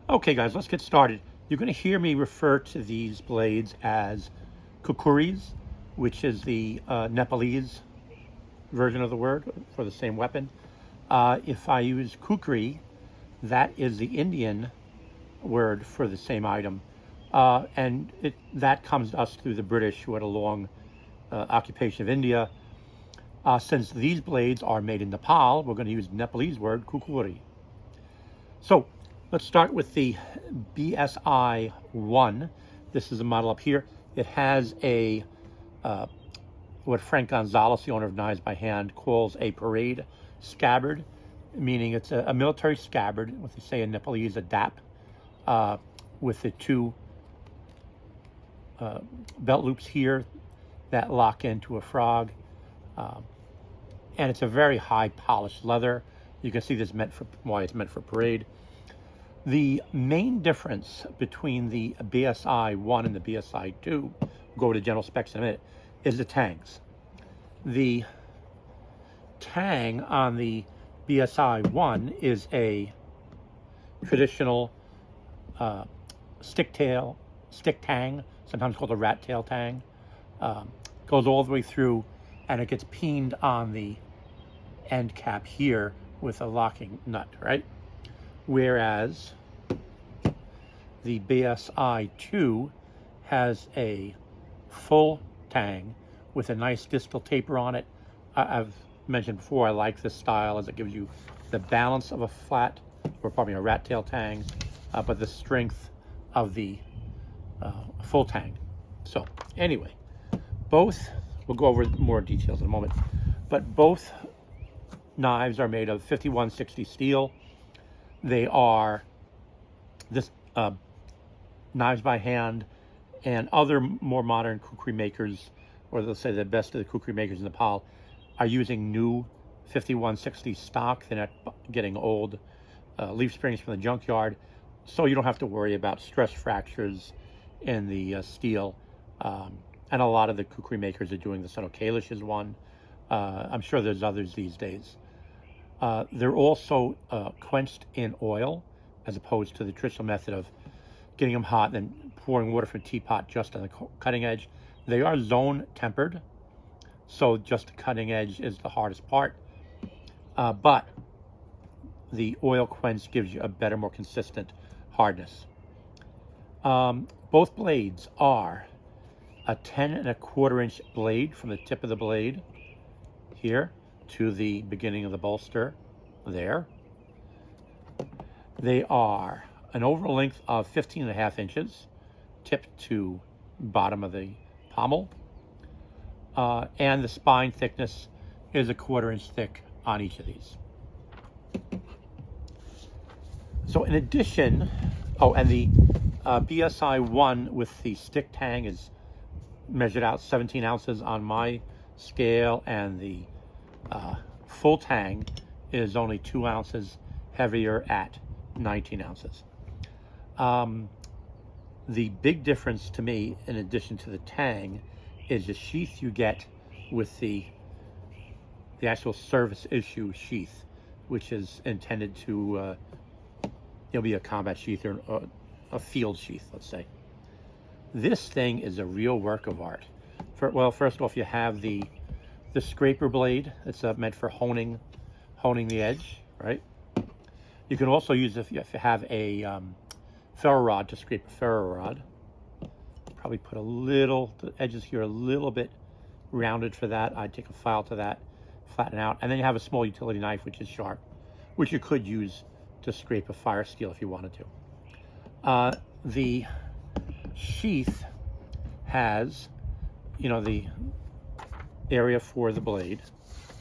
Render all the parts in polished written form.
Okay, guys, let's get started. You're going to hear me refer to these blades as Khukuris, which is the Nepalese version of the word for the same weapon. If I use kukri, that is the Indian word for the same item. That comes to us through the British, who had a long occupation of India. Since these blades are made in Nepal, we're going to use the Nepalese word Khukuri. So let's start with the BSI 1. This is a model up here. It has a what Frank Gonzalez, the owner of Knives by Hand, calls a parade scabbard, meaning it's a military scabbard, what they say in Nepalese, a dap, with the two belt loops here that lock into a frog. And it's a very high polished leather. You can see this why it's meant for parade. The main difference between the BSI 1 and the BSI 2, we'll go to general specs in a minute, is the tangs. The tang on the BSI 1 is a traditional stick tang, sometimes called a rat tail tang. Goes all the way through, and it gets peened on the end cap here with a locking nut, right? Whereas the BSI 2 has a full tang with a nice distal taper on it. I've mentioned before, I like this style as it gives you the balance of a flat, or probably a rat tail tang, but the strength of the full tang. So anyway, both, we'll go over more details in a moment, but both knives are made of 5160 steel. They are this Knives by Hand and other more modern kukri makers, or they'll say the best of the kukri makers in Nepal, are using new 5160 stock. They're not getting old leaf springs from the junkyard, so you don't have to worry about stress fractures in the steel. And a lot of the kukri makers are doing this. I know Kalish is one. I'm sure there's others these days. They're also quenched in oil, as opposed to the traditional method of getting them hot and then pouring water from a teapot just on the cutting edge. They are zone tempered, so just the cutting edge is the hardest part. But the oil quench gives you a better, more consistent hardness. Both blades are a 10¼ inch blade from the tip of the blade here to the beginning of the bolster there. They are an overall length of 15½ inches, tip to bottom of the pommel, and the spine thickness is 1/4 inch thick on each of these. So in addition, and the BSI 1 with the stick tang is measured out 17 ounces on my scale, and the full tang is only 2 ounces heavier at 19 ounces. The big difference to me, in addition to the tang, is the sheath you get with the actual service issue sheath, which is intended to be a combat sheath or a field sheath, let's say. This thing is a real work of art. Well, first off, you have the scraper blade. It's meant for honing the edge, right? You can also use, if you have a ferro rod, to scrape a ferro rod. Probably put the edges here a little bit rounded for that. I'd take a file to that, flatten out, and then you have a small utility knife, which is sharp, which you could use to scrape a fire steel if you wanted to. The sheath has, the area for the blade,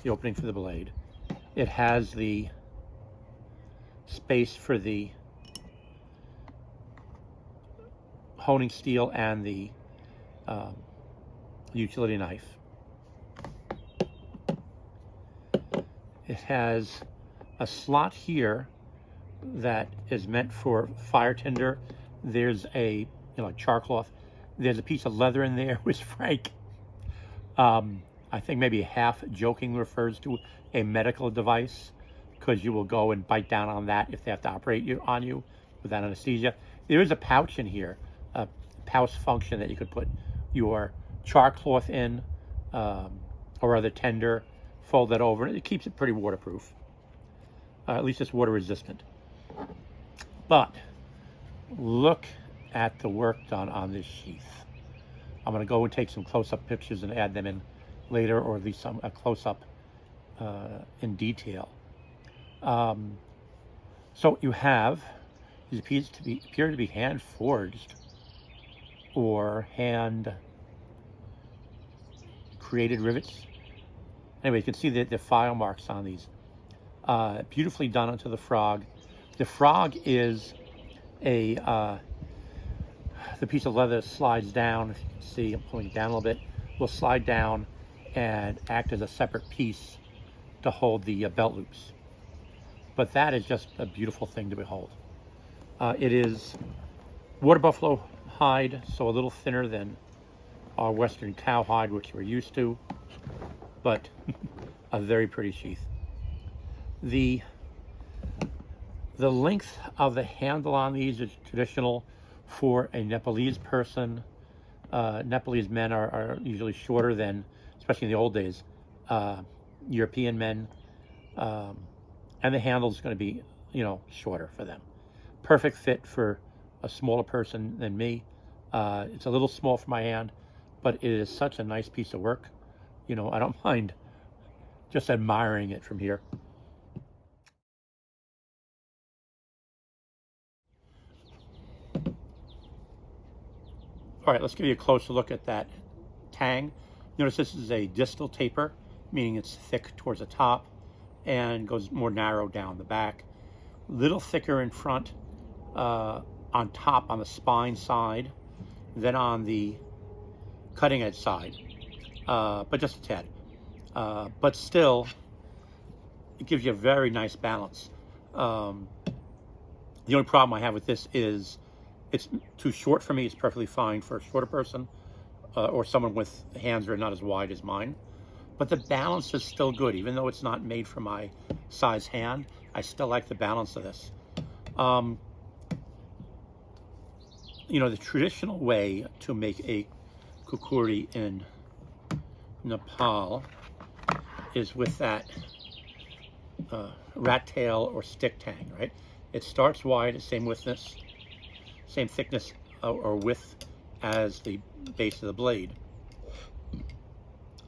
the opening for the blade. It has the space for the honing steel and the utility knife. It has a slot here that is meant for fire tinder. There's a char cloth. There's a piece of leather in there, which Frank, I think maybe half joking, refers to a medical device, because you will go and bite down on that if they have to operate on you. without anesthesia. There is a pouch in here, a pouch function that you could put your char cloth in, or other tender, fold that over. It keeps it pretty waterproof. At least it's water resistant. But look at the work done on this sheath. I'm going to go and take some close-up pictures and add them in later, or at least a close-up in detail. So you have these appear to be hand forged or hand created rivets. Anyway, you can see the file marks on these. Beautifully done onto the frog. The frog is the piece of leather slides down. If you can see, I'm pulling it down a little bit. Will slide down and act as a separate piece to hold the belt loops. But that is just a beautiful thing to behold. It is water buffalo hide, so a little thinner than our western cow hide, which we're used to, but a very pretty sheath. The length of the handle on these is traditional for a Nepalese person. Nepalese men are usually shorter than, especially in the old days, European men. And the handle is going to be, shorter for them. Perfect fit for a smaller person than me. It's a little small for my hand, but it is such a nice piece of work. I don't mind just admiring it from here. All right, let's give you a closer look at that tang. Notice this is a distal taper, meaning it's thick towards the top and goes more narrow down the back. Little thicker in front, on top on the spine side, than on the cutting edge side, but just a tad. But still, it gives you a very nice balance. The only problem I have with this is it's too short for me. It's perfectly fine for a shorter person, or someone with hands that are not as wide as mine. But the balance is still good, even though it's not made for my size hand. I still like the balance of this. The traditional way to make a kukuri in Nepal is with that rat tail or stick tang, right? It starts wide, same thickness or width as the base of the blade,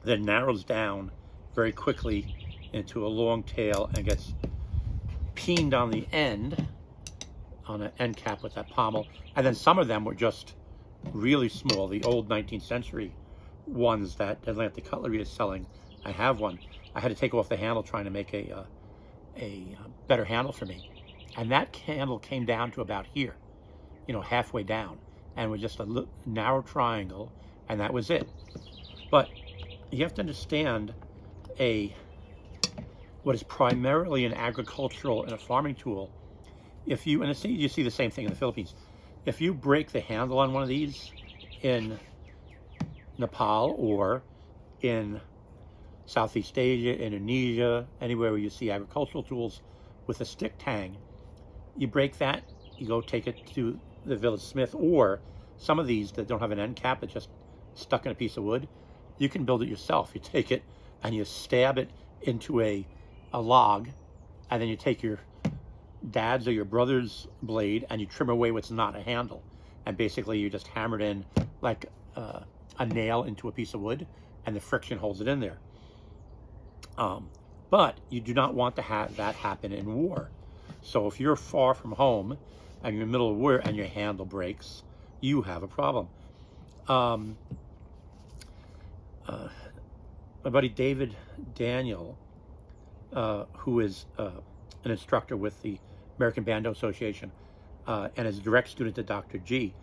then narrows down very quickly into a long tail and gets peened on the end, on an end cap with that pommel. And then some of them were just really small. The old 19th century ones that Atlantic Cutlery is selling, I have one. I had to take off the handle trying to make a better handle for me. And that handle came down to about here, halfway down, and was just a narrow triangle, and that was it. But you have to understand what is primarily an agricultural and a farming tool. You see the same thing in the Philippines. If you break the handle on one of these in Nepal or in Southeast Asia, Indonesia, anywhere where you see agricultural tools with a stick tang, you break that, you go take it to the village smith, or some of these that don't have an end cap, it's just stuck in a piece of wood, you can build it yourself. You take it and you stab it into a log, and then you take your dad's or your brother's blade and you trim away what's not a handle, and basically you just hammer it in like a nail into a piece of wood, and the friction holds it in there. But you do not want to have that happen in war. So if you're far from home and you're in the middle of war and your handle breaks, you have a problem. My buddy David Daniel, who is an instructor with the American Bando Association and is a direct student to Dr. G,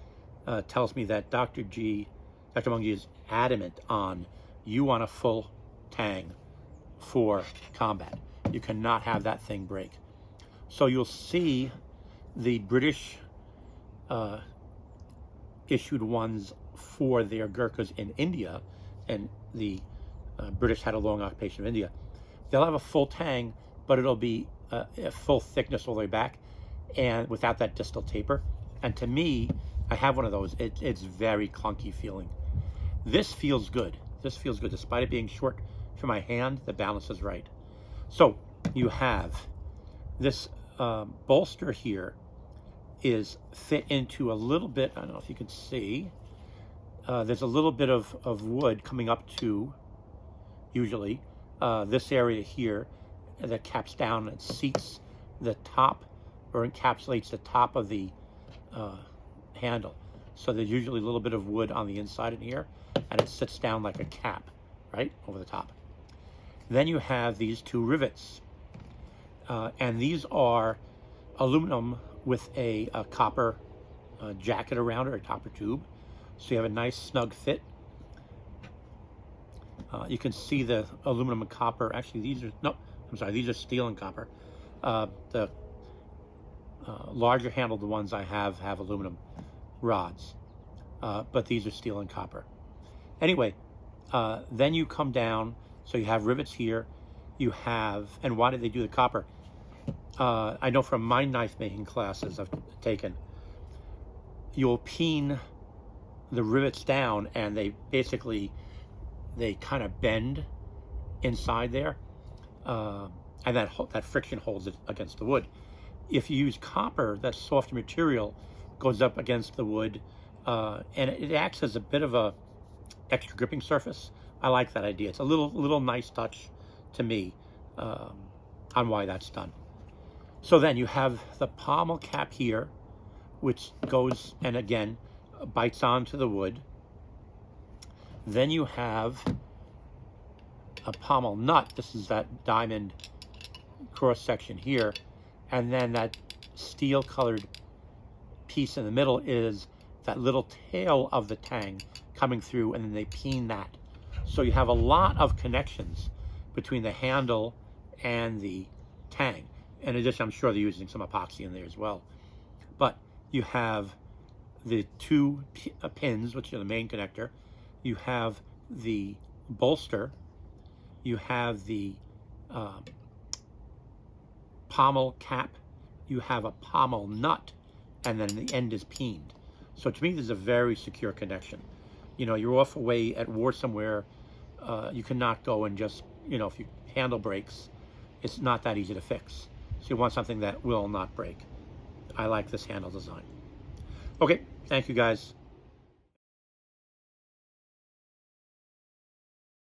tells me that Dr. Mungji is adamant on, you want a full tang for combat. You cannot have that thing break. So you'll see the British issued ones for their Gurkhas in India, and the British had a long occupation of India. They'll have a full tang, but it'll be a full thickness all the way back, and without that distal taper. And to me, I have one of those. It's very clunky feeling. This feels good. This feels good. Despite it being short for my hand, the balance is right. So you have this bolster here is fit into a little bit, I don't know if you can see, there's a little bit of wood coming up to, usually, this area here that caps down and seats the top, or encapsulates the top of the handle. So there's usually a little bit of wood on the inside in here, and it sits down like a cap, right, over the top. Then you have these two rivets, and these are aluminum with a copper jacket around it, or copper tube. So you have a nice snug fit. You can see the aluminum and copper. Actually, these are, no, I'm sorry, these are steel and copper. The larger handled ones I have aluminum rods, but these are steel and copper. Anyway, then you come down, so you have rivets here. You have, and why did they do the copper? I know from my knife making classes I've taken, you'll peen the rivets down, and they basically, they kind of bend inside there, and that friction holds it against the wood. If you use copper, that softer material goes up against the wood, and it acts as a bit of a extra gripping surface. I like that idea. It's a little nice touch to me on why that's done. So then you have the pommel cap here, which goes and again bites onto the wood. Then you have a pommel nut. This is that diamond cross section here, and then that steel colored piece in the middle is that little tail of the tang coming through, and then they peen that. So you have a lot of connections between the handle and the tang. In addition, I'm sure they're using some epoxy in there as well. But you have the two pins, which are the main connector. You have the bolster. You have the pommel cap. You have a pommel nut, and then the end is peened. So to me, this is a very secure connection. You know, you're off away at war somewhere. You cannot go and just, you know, if your handle breaks, it's not that easy to fix. So you want something that will not break. I like this handle design. Okay, thank you guys.